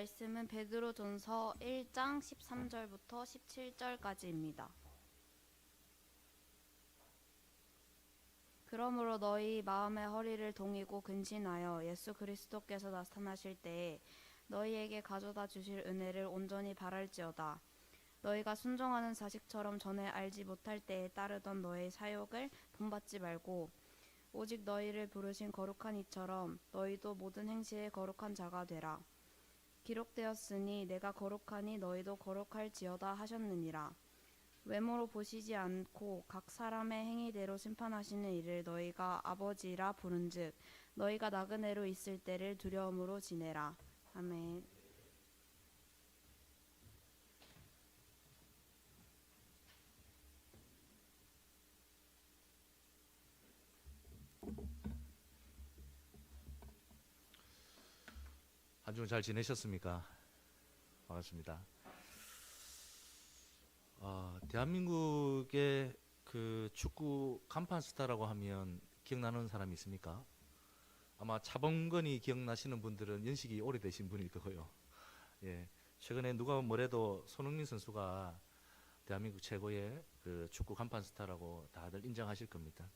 말씀은 베드로전서 1장 13절부터 17절까지입니다. 그러므로 너희 마음의 허리를 동이고 근신하여 예수 그리스도께서 나타나실 때에 너희에게 가져다 주실 은혜를 온전히 바랄지어다. 너희가 순종하는 자식처럼 전에 알지 못할 때에 따르던 너의 사욕을 본받지 말고 오직 너희를 부르신 거룩한 이처럼 너희도 모든 행실에 거룩한 자가 되라. 기록되었으니 내가 거룩하니 너희도 거룩할지어다 하셨느니라. 외모로 보시지 않고 각 사람의 행위대로 심판하시는 이를 너희가 아버지라 부른즉 너희가 나그네로 있을 때를 두려움으로 지내라. 아멘. 한 주 잘 지내셨습니까? 반갑습니다. 대한민국의 그 축구 간판 스타라고 하면 기억나는 사람이 있습니까? 아마 차범근이 기억나시는 분들은 연식이 오래되신 분일 거고요. 예, 최근에 누가 뭐래도 손흥민 선수가 대한민국 최고의 그 축구 간판 스타라고 다들 인정하실 겁니다.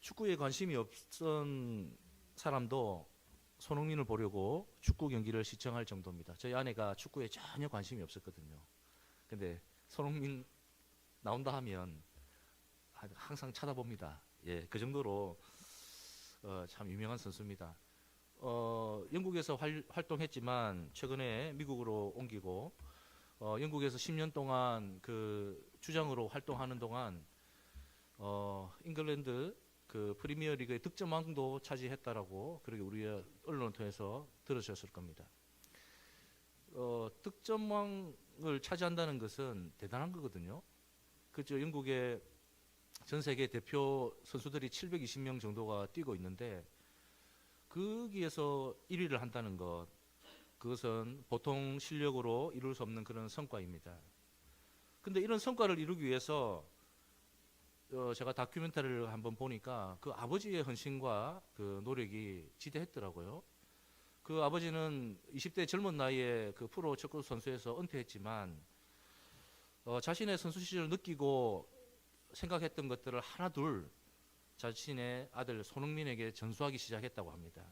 축구에 관심이 없던 사람도 손흥민을 보려고 축구 경기를 시청할 정도입니다. 저희 아내가 축구에 전혀 관심이 없었거든요. 근데 손흥민 나온다 하면 항상 쳐다봅니다. 예, 그 정도로 참 유명한 선수입니다. 영국에서 활동했지만 최근에 미국으로 옮기고 영국에서 10년 동안 그 주장으로 활동하는 동안 잉글랜드 그 프리미어리그의 득점왕도 차지했다라고 그렇게 우리 언론을 통해서 들으셨을 겁니다. 득점왕을 차지한다는 것은 대단한 거거든요. 그죠? 영국의 전 세계 대표 선수들이 720명 정도가 뛰고 있는데 거기에서 1위를 한다는 것, 그것은 보통 실력으로 이룰 수 없는 그런 성과입니다. 근데 이런 성과를 이루기 위해서 제가 다큐멘터리를 한번 보니까 그 아버지의 헌신과 그 노력이 지대했더라고요. 그 아버지는 20대 젊은 나이에 그 프로 축구 선수에서 은퇴했지만 자신의 선수 시절을 느끼고 생각했던 것들을 하나둘 자신의 아들 손흥민에게 전수하기 시작했다고 합니다.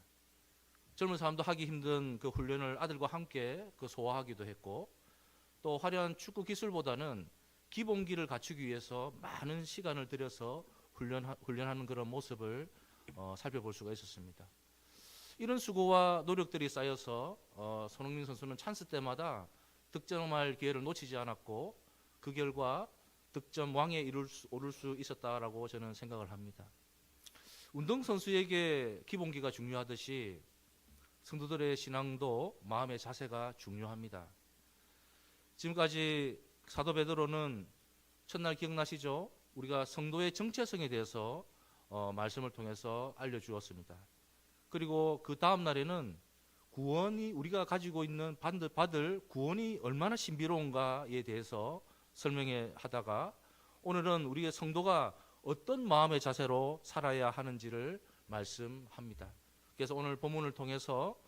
젊은 사람도 하기 힘든 그 훈련을 아들과 함께 그 소화하기도 했고 또 화려한 축구 기술보다는 기본기를 갖추기 위해서 많은 시간을 들여서 훈련하는 그런 모습을 살펴볼 수가 있었습니다. 이런 수고와 노력들이 쌓여서 손흥민 선수는 찬스 때마다 득점할 기회를 놓치지 않았고 그 결과 득점 왕에 오를 수 있었다라고 저는 생각을 합니다. 운동선수에게 기본기가 중요하듯이 성도들의 신앙도 마음의 자세가 중요합니다. 지금까지 사도 베드로는 첫날 기억나시죠? 우리가 성도의 정체성에 대해서 말씀을 통해서 알려주었습니다. 그리고 그 다음 날에는 구원이 우리가 가지고 있는 받을 구원이 얼마나 신비로운가에 대해서 설명해 하다가 오늘은 우리의 성도가 어떤 마음의 자세로 살아야 하는지를 말씀합니다. 그래서 오늘 본문을 통해서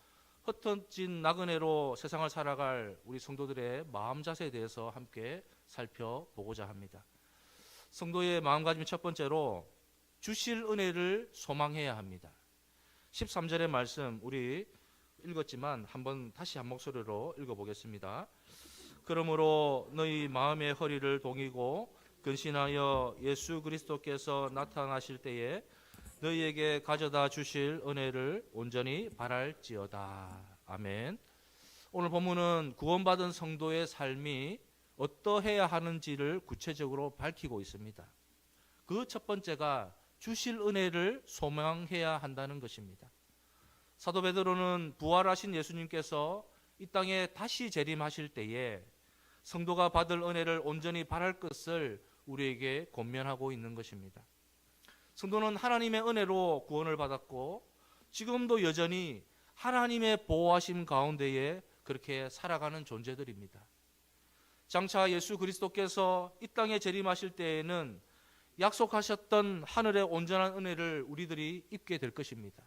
흩어진 나그네로 세상을 살아갈 우리 성도들의 마음 자세에 대해서 함께 살펴보고자 합니다. 성도의 마음가짐 첫 번째로 주실 은혜를 소망해야 합니다. 13절의 말씀 우리 읽었지만 다시 한 목소리로 읽어보겠습니다. 그러므로 너희 마음의 허리를 동이고 근신하여 예수 그리스도께서 나타나실 때에 너희에게 가져다 주실 은혜를 온전히 바랄지어다. 아멘. 오늘 본문은 구원받은 성도의 삶이 어떠해야 하는지를 구체적으로 밝히고 있습니다. 그 첫 번째가 주실 은혜를 소망해야 한다는 것입니다. 사도 베드로는 부활하신 예수님께서 이 땅에 다시 재림하실 때에 성도가 받을 은혜를 온전히 바랄 것을 우리에게 권면하고 있는 것입니다. 성도는 하나님의 은혜로 구원을 받았고 지금도 여전히 하나님의 보호하심 가운데에 그렇게 살아가는 존재들입니다. 장차 예수 그리스도께서 이 땅에 재림하실 때에는 약속하셨던 하늘의 온전한 은혜를 우리들이 입게 될 것입니다.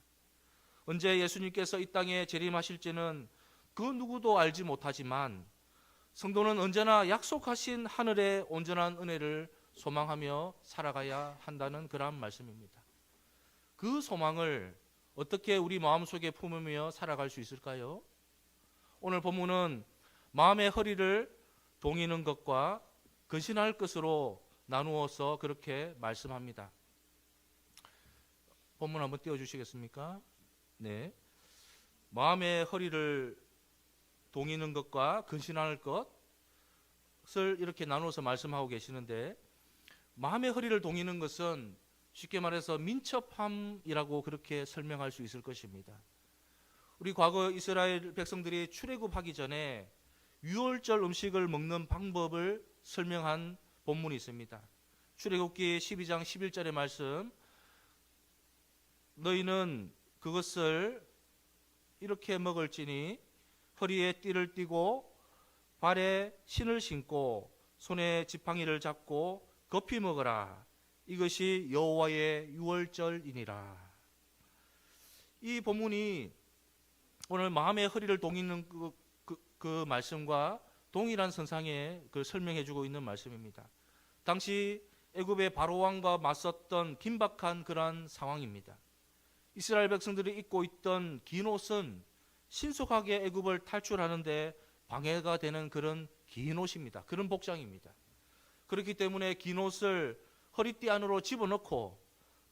언제 예수님께서 이 땅에 재림하실지는 그 누구도 알지 못하지만 성도는 언제나 약속하신 하늘의 온전한 은혜를 소망하며 살아가야 한다는 그러한 말씀입니다. 그 소망을 어떻게 우리 마음속에 품으며 살아갈 수 있을까요? 오늘 본문은 마음의 허리를 동이는 것과 근신할 것으로 나누어서 그렇게 말씀합니다. 본문 한번 띄워주시겠습니까? 네. 마음의 허리를 동이는 것과 근신할 것을 이렇게 나누어서 말씀하고 계시는데, 마음의 허리를 동이는 것은 쉽게 말해서 민첩함이라고 그렇게 설명할 수 있을 것입니다. 우리 과거 이스라엘 백성들이 출애굽하기 전에 유월절 음식을 먹는 방법을 설명한 본문이 있습니다. 출애굽기 12장 11절의 말씀, 너희는 그것을 이렇게 먹을지니 허리에 띠를 띠고 발에 신을 신고 손에 지팡이를 잡고 급히 먹으라. 이것이 여호와의 유월절이니라. 이 본문이 오늘 마음의 허리를 동이는 그 말씀과 동일한 선상에 그 설명해주고 있는 말씀입니다. 당시 애굽의 바로 왕과 맞섰던 긴박한 그러한 상황입니다. 이스라엘 백성들이 입고 있던 긴 옷은 신속하게 애굽을 탈출하는데 방해가 되는 그런 긴 옷입니다. 그런 복장입니다. 그렇기 때문에 긴 옷을 허리띠 안으로 집어넣고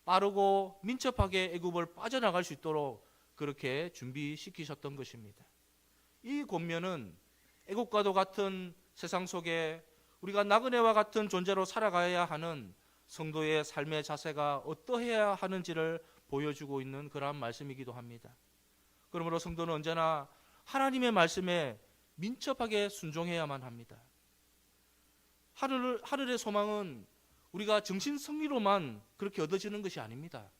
빠르고 민첩하게 애굽을 빠져나갈 수 있도록 그렇게 준비시키셨던 것입니다. 이 권면은 애굽과도 같은 세상 속에 우리가 나그네와 같은 존재로 살아가야 하는 성도의 삶의 자세가 어떠해야 하는지를 보여주고 있는 그러한 말씀이기도 합니다. 그러므로 성도는 언제나 하나님의 말씀에 민첩하게 순종해야만 합니다. 하늘의 소망은 우리가 정신 승리로만 그렇게 얻어지는 것이 아닙니다.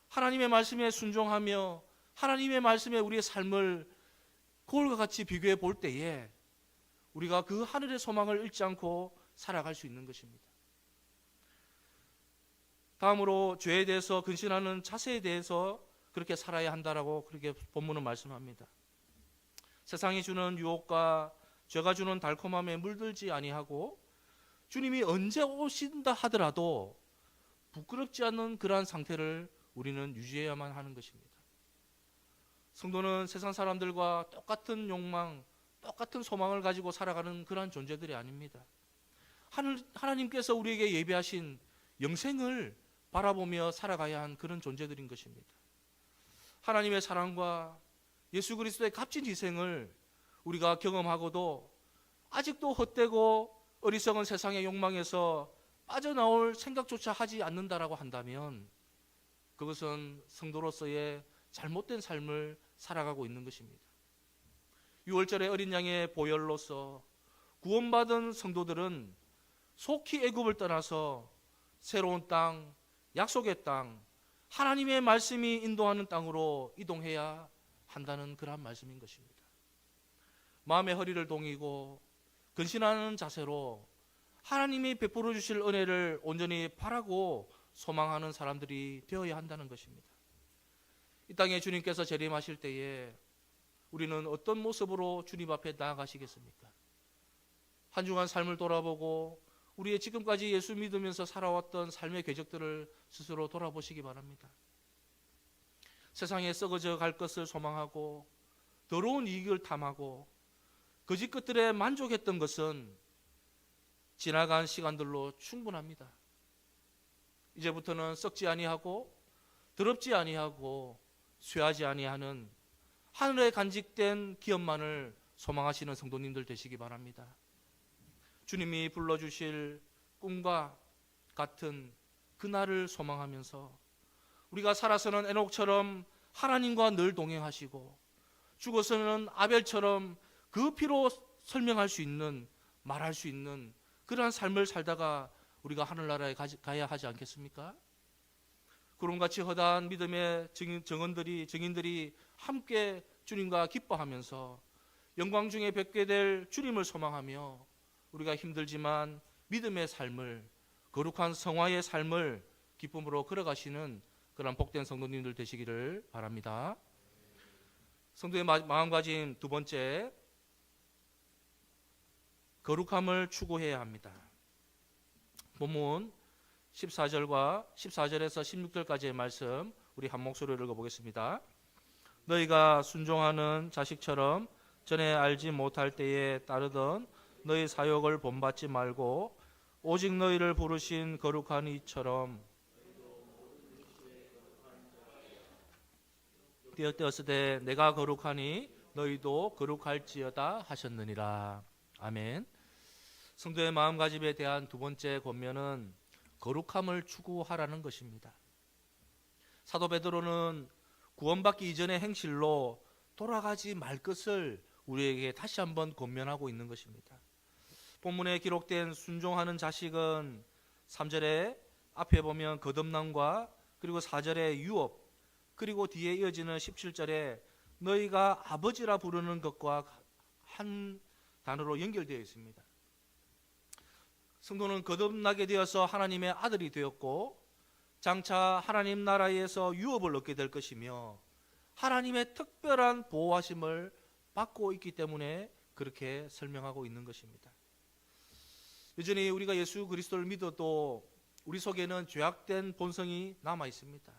하나님의 말씀에 순종하며 하나님의 말씀에 우리의 삶을 거울과 같이 비교해 볼 때에 우리가 그 하늘의 소망을 잃지 않고 살아갈 수 있는 것입니다. 다음으로 죄에 대해서 근신하는 자세에 대해서 그렇게 살아야 한다라고 그렇게 본문은 말씀합니다. 세상이 주는 유혹과 죄가 주는 달콤함에 물들지 아니하고 주님이 언제 오신다 하더라도 부끄럽지 않는 그러한 상태를 우리는 유지해야만 하는 것입니다. 성도는 세상 사람들과 똑같은 욕망, 똑같은 소망을 가지고 살아가는 그러한 존재들이 아닙니다. 하나님께서 우리에게 예비하신 영생을 바라보며 살아가야 한 그런 존재들인 것입니다. 하나님의 사랑과 예수 그리스도의 값진 희생을 우리가 경험하고도 아직도 헛되고 어리석은 세상의 욕망에서 빠져나올 생각조차 하지 않는다라고 한다면 그것은 성도로서의 잘못된 삶을 살아가고 있는 것입니다. 유월절의 어린 양의 보혈로서 구원받은 성도들은 속히 애굽을 떠나서 새로운 땅, 약속의 땅, 하나님의 말씀이 인도하는 땅으로 이동해야 한다는 그러한 말씀인 것입니다. 마음의 허리를 동이고 근신하는 자세로 하나님이 베풀어 주실 은혜를 온전히 바라고 소망하는 사람들이 되어야 한다는 것입니다. 이 땅에 주님께서 재림하실 때에 우리는 어떤 모습으로 주님 앞에 나아가시겠습니까? 한 주간 삶을 돌아보고 우리의 지금까지 예수 믿으면서 살아왔던 삶의 궤적들을 스스로 돌아보시기 바랍니다. 세상에 썩어져 갈 것을 소망하고 더러운 이익을 탐하고 거짓 것들에 만족했던 것은 지나간 시간들로 충분합니다. 이제부터는 썩지 아니하고 더럽지 아니하고 쇠하지 아니하는 하늘에 간직된 기업만을 소망하시는 성도님들 되시기 바랍니다. 주님이 불러주실 꿈과 같은 그날을 소망하면서 우리가 살아서는 에녹처럼 하나님과 늘 동행하시고 죽어서는 아벨처럼 그 피로 설명할 수 있는, 말할 수 있는 그러한 삶을 살다가 우리가 하늘나라에 가야 하지 않겠습니까? 구름같이 허다한 믿음의 증인들이 함께 주님과 기뻐하면서 영광 중에 뵙게 될 주님을 소망하며 우리가 힘들지만 믿음의 삶을, 거룩한 성화의 삶을 기쁨으로 걸어가시는 그런 복된 성도님들 되시기를 바랍니다. 성도의 마음가짐 두 번째, 거룩함을 추구해야 합니다. 본문 14절에서 16절까지의 말씀 우리 한 목소리로 읽어보겠습니다. 너희가 순종하는 자식처럼 전에 알지 못할 때에 따르던 너희 사욕을 본받지 말고 오직 너희를 부르신 거룩한 이처럼 되었으되 내가 거룩하니 너희도 거룩할지어다 하셨느니라. 아멘. 성도의 마음가짐에 대한 두 번째 권면은 거룩함을 추구하라는 것입니다. 사도 베드로는 구원받기 이전의 행실로 돌아가지 말 것을 우리에게 다시 한번 권면하고 있는 것입니다. 본문에 기록된 순종하는 자식은 3절에 앞에 보면 거듭남과 그리고 4절에 유업, 그리고 뒤에 이어지는 17절에 너희가 아버지라 부르는 것과 한 단어로 연결되어 있습니다. 성도는 거듭나게 되어서 하나님의 아들이 되었고 장차 하나님 나라에서 유업을 얻게 될 것이며 하나님의 특별한 보호하심을 받고 있기 때문에 그렇게 설명하고 있는 것입니다. 여전히 우리가 예수 그리스도를 믿어도 우리 속에는 죄악된 본성이 남아 있습니다.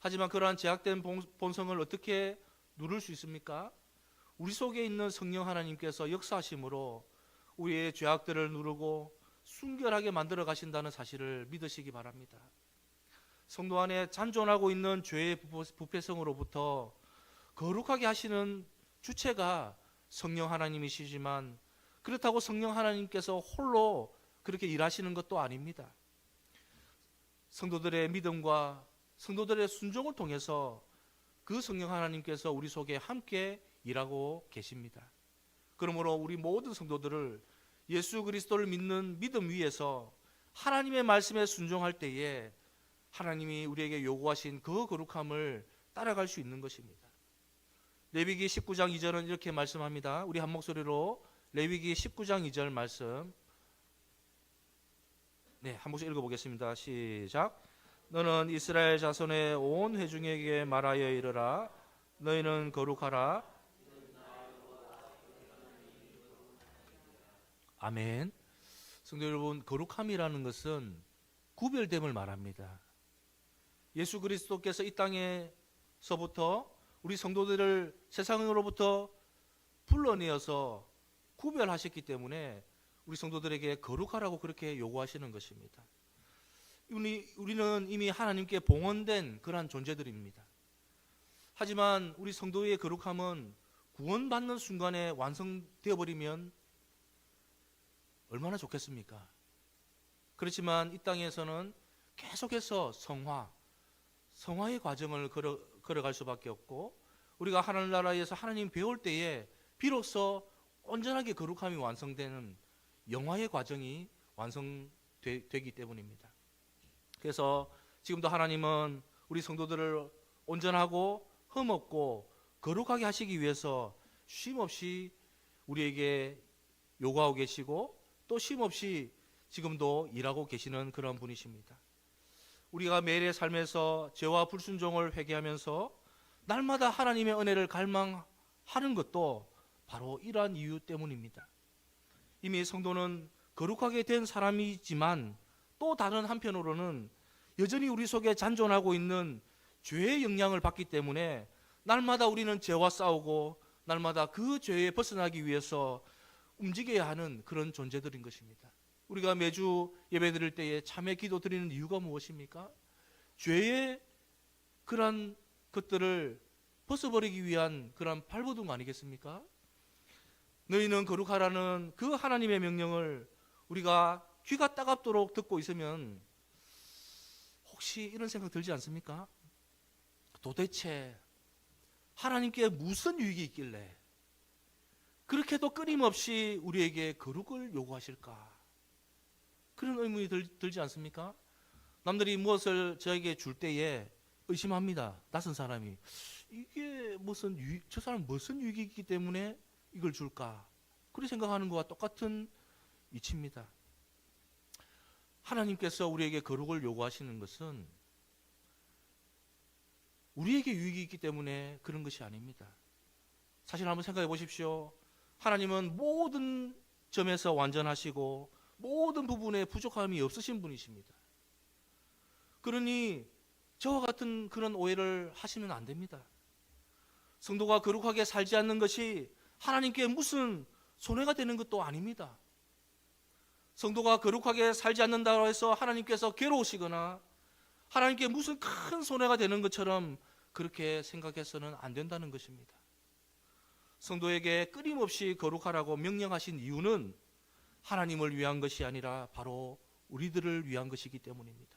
하지만 그러한 죄악된 본성을 어떻게 누를 수 있습니까? 우리 속에 있는 성령 하나님께서 역사하심으로 우리의 죄악들을 누르고 순결하게 만들어 가신다는 사실을 믿으시기 바랍니다. 성도 안에 잔존하고 있는 죄의 부패성으로부터 거룩하게 하시는 주체가 성령 하나님이시지만 그렇다고 성령 하나님께서 홀로 그렇게 일하시는 것도 아닙니다. 성도들의 믿음과 성도들의 순종을 통해서 그 성령 하나님께서 우리 속에 함께 일하고 계십니다. 그러므로 우리 모든 성도들을 예수 그리스도를 믿는 믿음 위에서 하나님의 말씀에 순종할 때에 하나님이 우리에게 요구하신 그 거룩함을 따라갈 수 있는 것입니다. 레위기 19장 2절은 이렇게 말씀합니다. 우리 한 목소리로 레위기 19장 2절 말씀 한 목소리 읽어보겠습니다. 시작. 너는 이스라엘 자손의 온 회중에게 말하여 이르라. 너희는 거룩하라. 아멘. 성도 여러분, 거룩함이라는 것은 구별됨을 말합니다. 예수 그리스도께서 이 땅에서부터 우리 성도들을 세상으로부터 불러내어서 구별하셨기 때문에 우리 성도들에게 거룩하라고 그렇게 요구하시는 것입니다. 우리는 이미 하나님께 봉헌된 그러한 존재들입니다. 하지만 우리 성도의 거룩함은 구원받는 순간에 완성되어 버리면 얼마나 좋겠습니까? 그렇지만 이 땅에서는 계속해서 성화의 과정을 걸어갈 수밖에 없고 우리가 하늘나라에서 하나님 배울 때에 비로소 온전하게 거룩함이 완성되는 영화의 과정이 완성되기 때문입니다. 그래서 지금도 하나님은 우리 성도들을 온전하고 흠없고 거룩하게 하시기 위해서 쉼없이 우리에게 요구하고 계시고 또 쉼없이 지금도 일하고 계시는 그런 분이십니다. 우리가 매일의 삶에서 죄와 불순종을 회개하면서 날마다 하나님의 은혜를 갈망하는 것도 바로 이러한 이유 때문입니다. 이미 성도는 거룩하게 된 사람이지만 또 다른 한편으로는 여전히 우리 속에 잔존하고 있는 죄의 영향을 받기 때문에 날마다 우리는 죄와 싸우고 날마다 그 죄에 벗어나기 위해서 움직여야 하는 그런 존재들인 것입니다. 우리가 매주 예배 드릴 때에 참회 기도 드리는 이유가 무엇입니까? 죄의 그런 것들을 벗어버리기 위한 그런 발버둥 아니겠습니까? 너희는 거룩하라는 그 하나님의 명령을 우리가 귀가 따갑도록 듣고 있으면 혹시 이런 생각 들지 않습니까? 도대체 하나님께 무슨 유익이 있길래 그렇게도 끊임없이 우리에게 거룩을 요구하실까? 그런 의문이 들지 않습니까? 남들이 무엇을 저에게 줄 때에 의심합니다. 낯선 사람이 이게 저 사람 무슨 유익이 있기 때문에 이걸 줄까? 그렇게 생각하는 것과 똑같은 이치입니다. 하나님께서 우리에게 거룩을 요구하시는 것은 우리에게 유익이 있기 때문에 그런 것이 아닙니다. 사실 한번 생각해 보십시오. 하나님은 모든 점에서 완전하시고 모든 부분에 부족함이 없으신 분이십니다. 그러니 저와 같은 그런 오해를 하시면 안 됩니다. 성도가 거룩하게 살지 않는 것이 하나님께 무슨 손해가 되는 것도 아닙니다. 성도가 거룩하게 살지 않는다고 해서 하나님께서 괴로우시거나 하나님께 무슨 큰 손해가 되는 것처럼 그렇게 생각해서는 안 된다는 것입니다. 성도에게 끊임없이 거룩하라고 명령하신 이유는 하나님을 위한 것이 아니라 바로 우리들을 위한 것이기 때문입니다.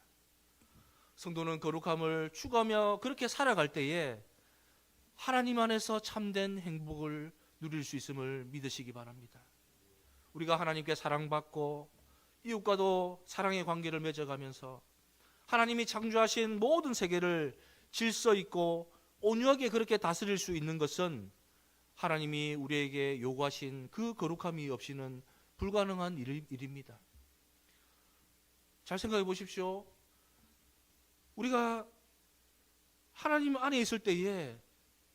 성도는 거룩함을 추구하며 그렇게 살아갈 때에 하나님 안에서 참된 행복을 누릴 수 있음을 믿으시기 바랍니다. 우리가 하나님께 사랑받고 이웃과도 사랑의 관계를 맺어가면서 하나님이 창조하신 모든 세계를 질서 있고 온유하게 그렇게 다스릴 수 있는 것은 하나님이 우리에게 요구하신 그 거룩함이 없이는 불가능한 일입니다. 잘 생각해 보십시오. 우리가 하나님 안에 있을 때에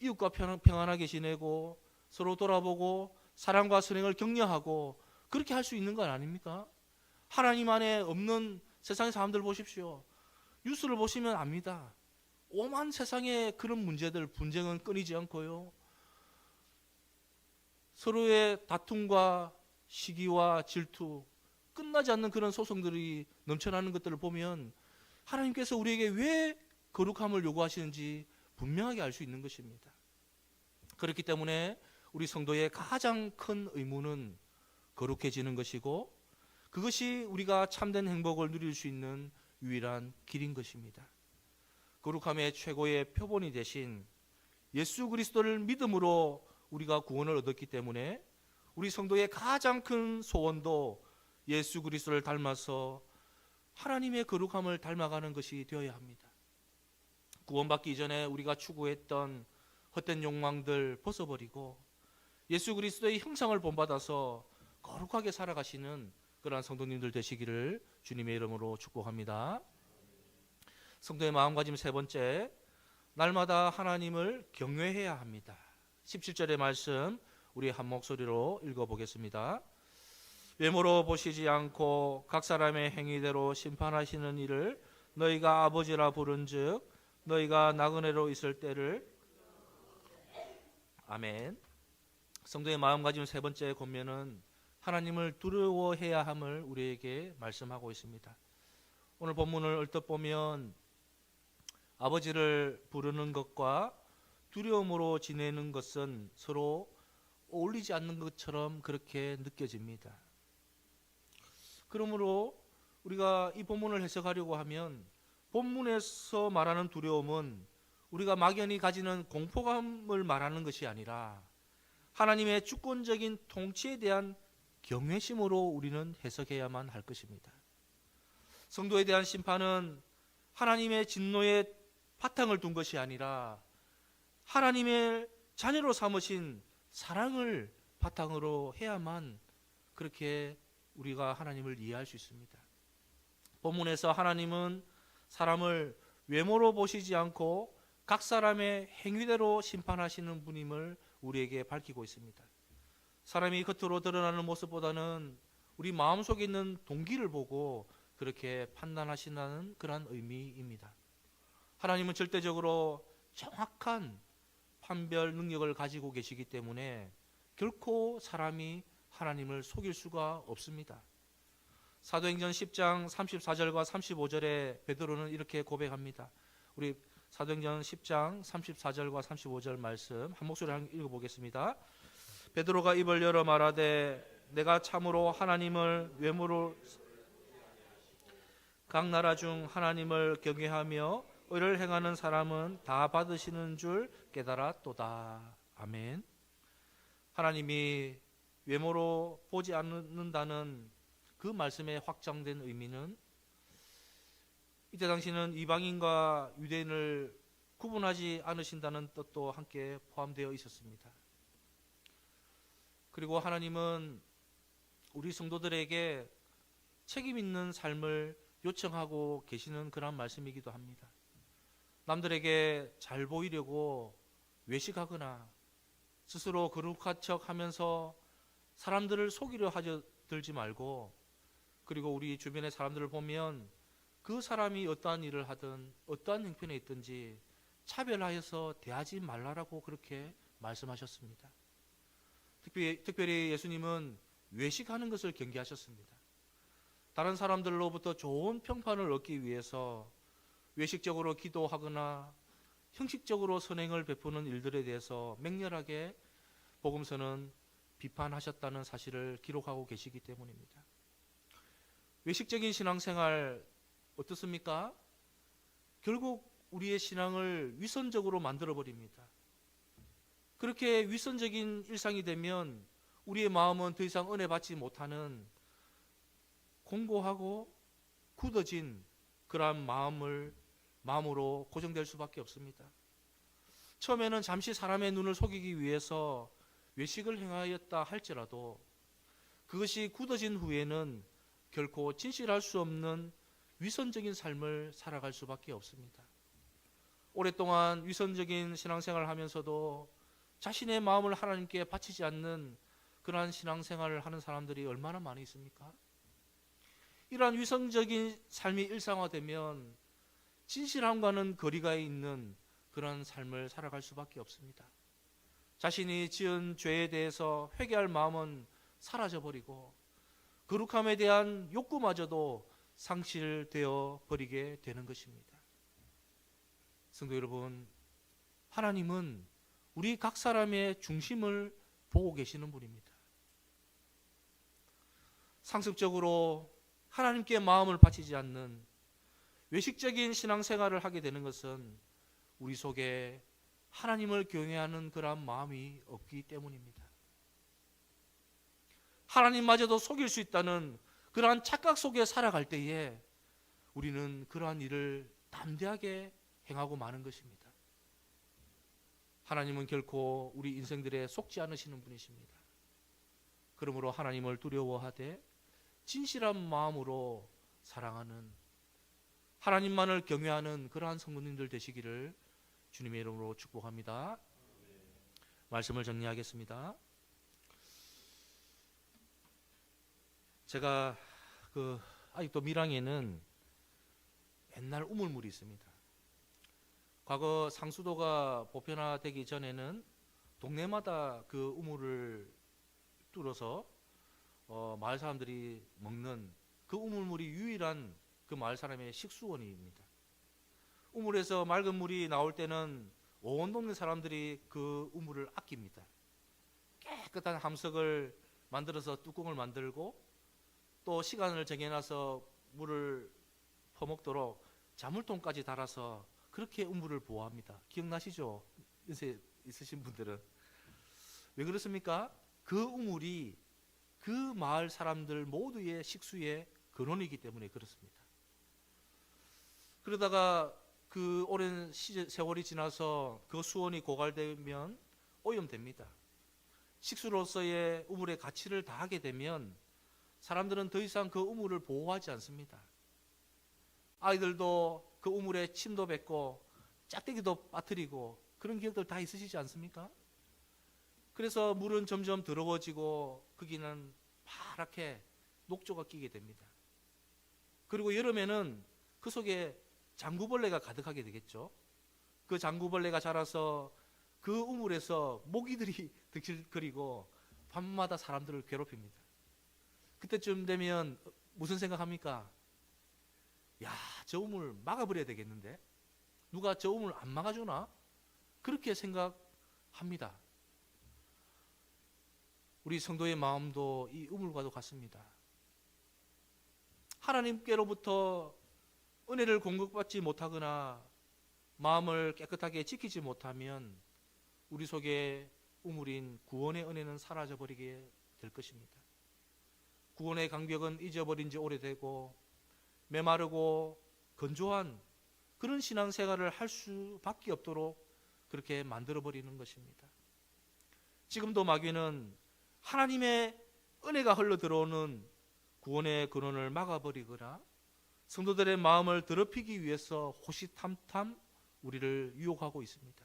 이웃과 평안하게 지내고 서로 돌아보고 사랑과 선행을 격려하고 그렇게 할 수 있는 건 아닙니까? 하나님 안에 없는 세상의 사람들 보십시오. 뉴스를 보시면 압니다. 오만 세상의 그런 문제들, 분쟁은 끊이지 않고요. 서로의 다툼과 시기와 질투, 끝나지 않는 그런 소송들이 넘쳐나는 것들을 보면 하나님께서 우리에게 왜 거룩함을 요구하시는지 분명하게 알 수 있는 것입니다. 그렇기 때문에 우리 성도의 가장 큰 의무는 거룩해지는 것이고 그것이 우리가 참된 행복을 누릴 수 있는 유일한 길인 것입니다. 거룩함의 최고의 표본이 되신 예수 그리스도를 믿음으로 우리가 구원을 얻었기 때문에 우리 성도의 가장 큰 소원도 예수 그리스도를 닮아서 하나님의 거룩함을 닮아가는 것이 되어야 합니다. 구원받기 이전에 우리가 추구했던 헛된 욕망들 벗어버리고 예수 그리스도의 형상을 본받아서 거룩하게 살아가시는 그러한 성도님들 되시기를 주님의 이름으로 축복합니다. 성도의 마음가짐 세 번째, 날마다 하나님을 경외해야 합니다. 17절의 말씀 우리 한 목소리로 읽어보겠습니다. 외모로 보시지 않고 각 사람의 행위대로 심판하시는 이를 너희가 아버지라 부른즉 너희가 나그네로 있을 때를. 아멘. 성도의 마음가짐 세 번째 권면은 하나님을 두려워해야 함을 우리에게 말씀하고 있습니다. 오늘 본문을 얼뜻 보면 아버지를 부르는 것과 두려움으로 지내는 것은 서로 어울리지 않는 것처럼 그렇게 느껴집니다. 그러므로 우리가 이 본문을 해석하려고 하면 본문에서 말하는 두려움은 우리가 막연히 가지는 공포감을 말하는 것이 아니라 하나님의 주권적인 통치에 대한 경외심으로 우리는 해석해야만 할 것입니다. 성도에 대한 심판은 하나님의 진노에 바탕을 둔 것이 아니라 하나님의 자녀로 삼으신 사랑을 바탕으로 해야만 그렇게 우리가 하나님을 이해할 수 있습니다. 본문에서 하나님은 사람을 외모로 보시지 않고 각 사람의 행위대로 심판하시는 분임을 우리에게 밝히고 있습니다. 사람이 겉으로 드러나는 모습보다는 우리 마음속에 있는 동기를 보고 그렇게 판단하신다는 그런 의미입니다. 하나님은 절대적으로 정확한 판별 능력을 가지고 계시기 때문에 결코 사람이 하나님을 속일 수가 없습니다. 사도행전 10장 34절과 35절에 베드로는 이렇게 고백합니다. 우리 사도행전 10장 34절과 35절 말씀 한 목소리로 읽어보겠습니다. 베드로가 입을 열어 말하되 내가 참으로 하나님을 외모로 각 나라 중 하나님을 경외하며 의를 행하는 사람은 다 받으시는 줄 깨달았도다. 아멘. 하나님이 외모로 보지 않는다는 그 말씀의 확장된 의미는 이때 당시는 이방인과 유대인을 구분하지 않으신다는 뜻도 함께 포함되어 있었습니다. 그리고 하나님은 우리 성도들에게 책임 있는 삶을 요청하고 계시는 그런 말씀이기도 합니다. 남들에게 잘 보이려고 외식하거나 스스로 거룩한 척 하면서 사람들을 속이려 하려 들지 말고, 그리고 우리 주변의 사람들을 보면 그 사람이 어떠한 일을 하든 어떠한 형편에 있든지 차별하여서 대하지 말라라고 그렇게 말씀하셨습니다. 특별히 예수님은 외식하는 것을 경계하셨습니다. 다른 사람들로부터 좋은 평판을 얻기 위해서 외식적으로 기도하거나 형식적으로 선행을 베푸는 일들에 대해서 맹렬하게 복음서는 비판하셨다는 사실을 기록하고 계시기 때문입니다. 외식적인 신앙생활 어떻습니까? 결국 우리의 신앙을 위선적으로 만들어버립니다. 그렇게 위선적인 일상이 되면 우리의 마음은 더 이상 은혜 받지 못하는 공고하고 굳어진 그러한 마음으로 고정될 수밖에 없습니다. 처음에는 잠시 사람의 눈을 속이기 위해서 외식을 행하였다 할지라도 그것이 굳어진 후에는 결코 진실할 수 없는 위선적인 삶을 살아갈 수밖에 없습니다. 오랫동안 위선적인 신앙생활을 하면서도 자신의 마음을 하나님께 바치지 않는 그러한 신앙생활을 하는 사람들이 얼마나 많이 있습니까? 이러한 위선적인 삶이 일상화되면 진실함과는 거리가 있는 그런 삶을 살아갈 수밖에 없습니다. 자신이 지은 죄에 대해서 회개할 마음은 사라져버리고 거룩함에 대한 욕구마저도 상실되어 버리게 되는 것입니다. 성도 여러분, 하나님은 우리 각 사람의 중심을 보고 계시는 분입니다. 상습적으로 하나님께 마음을 바치지 않는 외식적인 신앙생활을 하게 되는 것은 우리 속에 하나님을 경외하는 그러한 마음이 없기 때문입니다. 하나님마저도 속일 수 있다는 그러한 착각 속에 살아갈 때에 우리는 그러한 일을 담대하게 행하고 마는 것입니다. 하나님은 결코 우리 인생들에 속지 않으시는 분이십니다. 그러므로 하나님을 두려워하되 진실한 마음으로 사랑하는, 하나님만을 경외하는 그러한 성도님들 되시기를 주님의 이름으로 축복합니다. 말씀을 정리하겠습니다. 제가 아직도 밀양에는 옛날 우물물이 있습니다. 과거 상수도가 보편화되기 전에는 동네마다 그 우물을 뚫어서 마을 사람들이 먹는 그 우물물이 유일한 그 마을 사람의 식수원입니다. 우물에서 맑은 물이 나올 때는 온 동네 사람들이 그 우물을 아낍니다. 깨끗한 함석을 만들어서 뚜껑을 만들고 또 시간을 정해놔서 물을 퍼먹도록 자물통까지 달아서 그렇게 우물을 보호합니다. 기억나시죠? 연세 있으신 분들은. 왜 그렇습니까? 그 우물이 그 마을 사람들 모두의 식수의 근원이기 때문에 그렇습니다. 그러다가 그 오랜 세월이 지나서 그 수원이 고갈되면 오염됩니다. 식수로서의 우물의 가치를 다하게 되면 사람들은 더 이상 그 우물을 보호하지 않습니다. 아이들도 그 우물에 침도 뱉고 짝대기도 빠뜨리고 그런 기억들 다 있으시지 않습니까? 그래서 물은 점점 더러워지고 거기는 파랗게 녹조가 끼게 됩니다. 그리고 여름에는 그 속에 장구벌레가 가득하게 되겠죠. 그 장구벌레가 자라서 그 우물에서 모기들이 득실거리고 밤마다 사람들을 괴롭힙니다. 그때쯤 되면 무슨 생각합니까? 야, 저 우물 막아버려야 되겠는데? 누가 저 우물 안 막아주나? 그렇게 생각합니다. 우리 성도의 마음도 이 우물과도 같습니다. 하나님께로부터 은혜를 공급받지 못하거나 마음을 깨끗하게 지키지 못하면 우리 속에 우물인 구원의 은혜는 사라져버리게 될 것입니다. 구원의 강벽은 잊어버린 지 오래되고 메마르고 건조한 그런 신앙생활을 할 수밖에 없도록 그렇게 만들어버리는 것입니다. 지금도 마귀는 하나님의 은혜가 흘러들어오는 구원의 근원을 막아버리거나 성도들의 마음을 더럽히기 위해서 호시탐탐 우리를 유혹하고 있습니다.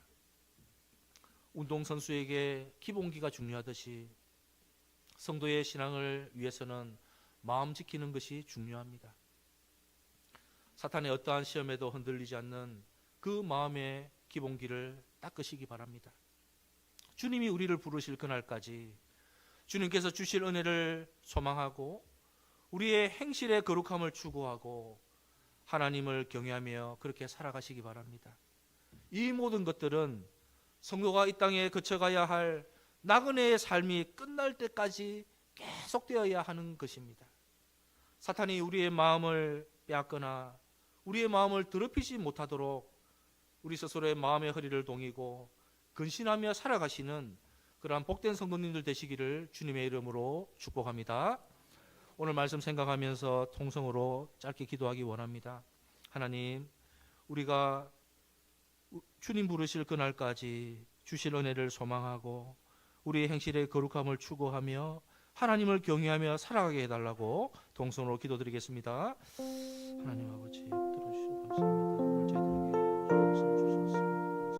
운동선수에게 기본기가 중요하듯이 성도의 신앙을 위해서는 마음 지키는 것이 중요합니다. 사탄의 어떠한 시험에도 흔들리지 않는 그 마음의 기본기를 닦으시기 바랍니다. 주님이 우리를 부르실 그날까지 주님께서 주실 은혜를 소망하고 우리의 행실의 거룩함을 추구하고 하나님을 경외하며 그렇게 살아가시기 바랍니다. 이 모든 것들은 성도가 이 땅에 거쳐가야 할 나그네의 삶이 끝날 때까지 계속되어야 하는 것입니다. 사탄이 우리의 마음을 빼앗거나 우리의 마음을 더럽히지 못하도록 우리 스스로의 마음의 허리를 동이고 근신하며 살아가시는 그러한 복된 성도님들 되시기를 주님의 이름으로 축복합니다. 오늘 말씀 생각하면서 통성으로 짧게 기도하기 원합니다. 하나님, 우리가 주님 부르실 그날까지 주실 은혜를 소망하고 우리의 행실의 거룩함을 추구하며 하나님을 경외하며 살아가게 해달라고 통성으로 기도드리겠습니다. 하나님 아버지,